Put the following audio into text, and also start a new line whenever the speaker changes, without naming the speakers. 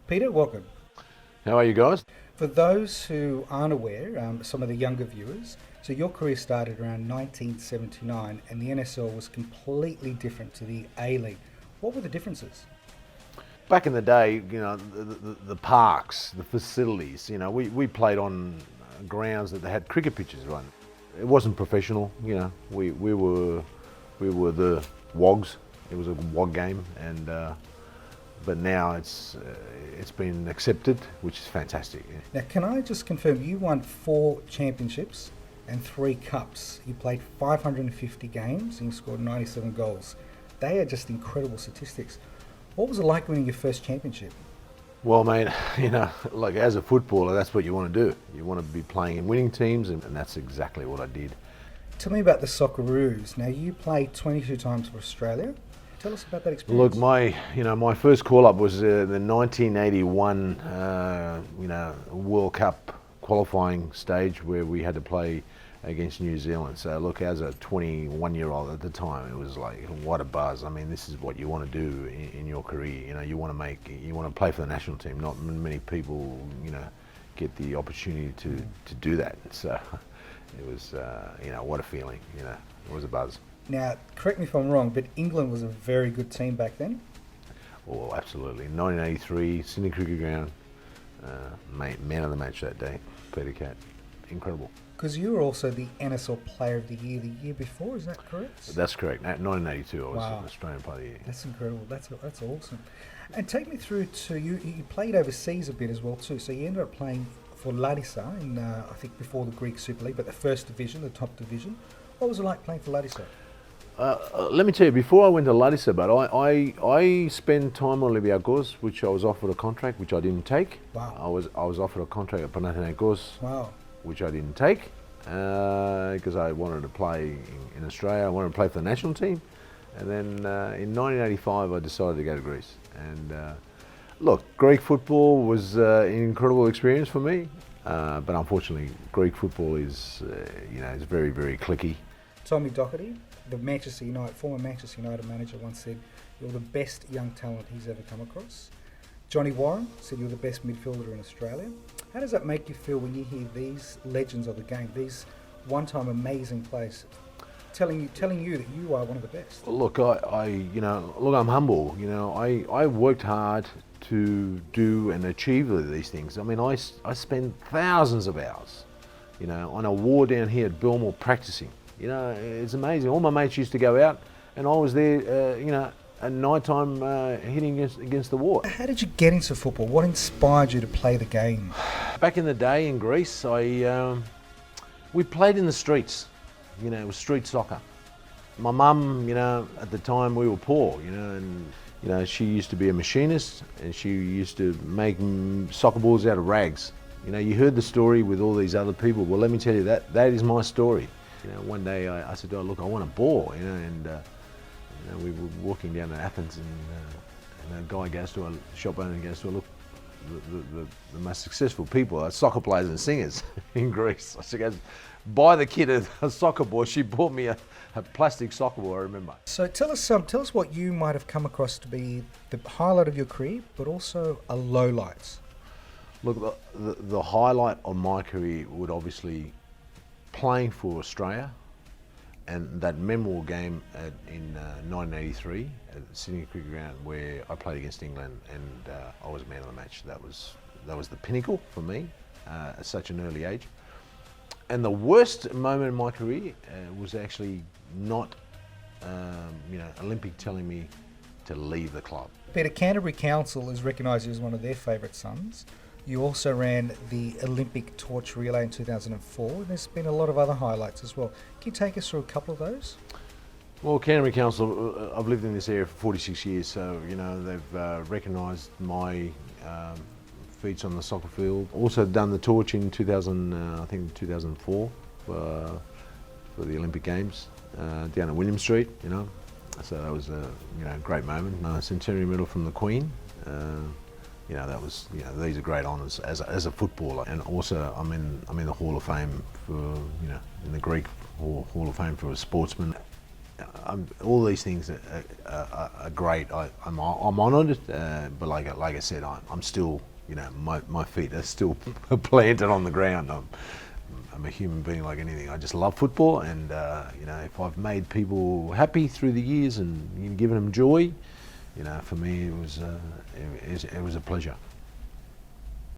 Peter, welcome.
How are you guys?
For those who aren't aware, some of the younger viewers, so your career started around 1979 and the NSL was completely different to the A-League. What were the differences?
Back in the day, the parks, the facilities, we played on grounds that they had cricket pitches run. It wasn't professional, we were the wogs. It was a wog game, but now it's been accepted, which is fantastic.
Now, can I just confirm, you won 4 championships and 3 cups. You played 550 games and you scored 97 goals. They are just incredible statistics. What was it like winning your first championship?
Well, mate, like as a footballer, that's what you want to do. You want to be playing in winning teams, and that's exactly what I did.
Tell me about the Socceroos. Now, you played 22 times for Australia. Tell us about that experience.
Look, my first call-up was the 1981, World Cup qualifying stage where we had to play against New Zealand. So look, as a 21-year-old at the time, it was like, what a buzz. I mean, this is what you want to do in your career. You want to play for the national team. Not many people, get the opportunity to do that. So it was, what a feeling. It was a buzz.
Now, correct me if I'm wrong, but England was a very good team back then.
Oh, absolutely. 1983, Sydney Cricket Ground, man of the match that day, Peter Cat. Incredible.
Because you were also the NSL Player of the year before, is that correct?
That's correct. 1982, I was
Wow.
Australian Player of the Year.
That's incredible. That's awesome. And take me through to you played overseas a bit as well too. So you ended up playing for Larissa in, I think, before the Greek Super League, but the first division, the top division. What was it like playing for Larissa?
Let me tell you, before I went to Larissa, but I spent time on Olympiacos, which I was offered a contract, which I didn't take.
Wow.
I was offered a contract at Panathinaikos,
Wow.
which I didn't take because I wanted to play in Australia. I wanted to play for the national team, and then in 1985 I decided to go to Greece. And look, Greek football was an incredible experience for me, but unfortunately, Greek football is is very, very cliquey.
Tommy Doherty, the former Manchester United manager, once said, "You're the best young talent he's ever come across." Johnny Warren said, "You're the best midfielder in Australia." How does that make you feel when you hear these legends of the game, these one-time amazing players, telling you that you are one of the best?
Look, I'm humble. I worked hard to do and achieve these things. I mean, I spend thousands of hours, on a ward down here at Belmore practicing. It's amazing. All my mates used to go out, and I was there, at night time hitting against the wall.
How did you get into football? What inspired you to play the game?
Back in the day in Greece, we played in the streets. It was street soccer. My mum, at the time we were poor, and she used to be a machinist, and she used to make soccer balls out of rags. You heard the story with all these other people. Well, let me tell you that is my story. One day I said, "Oh, look, I want a ball," and we were walking down to Athens, and a guy goes to a shop owner and goes to, "Look, the most successful people are soccer players and singers in Greece." So she goes, "Buy the kid a soccer ball." She bought me a plastic soccer ball, I remember.
So tell us what you might have come across to be the highlight of your career, but also a low light.
Look, the highlight of my career would obviously playing for Australia, and that memorable game in 1983 at Sydney Cricket Ground where I played against England and I was man of the match. That was the pinnacle for me at such an early age. And the worst moment in my career was actually not, Olympic telling me to leave the club.
Peter, Canterbury Council is recognised as one of their favourite sons. You also ran the Olympic torch relay in 2004. There's been a lot of other highlights as well. Can you take us through a couple of those?
Well, Canterbury Council, I've lived in this area for 46 years, so they've recognised my feats on the soccer field. Also done the torch in 2004 for the Olympic Games down at William Street. So that was a great moment. Centenary medal from the Queen. That was, these are great honours as a footballer, and also I'm in the Hall of Fame for, in the Greek Hall of Fame for a sportsman. all these things are great. I'm honoured, but like I said, I'm still, you know, my feet are still planted on the ground. I'm a human being like anything. I just love football, and you know, if I've made people happy through the years and given them joy, you know, for me it was a pleasure.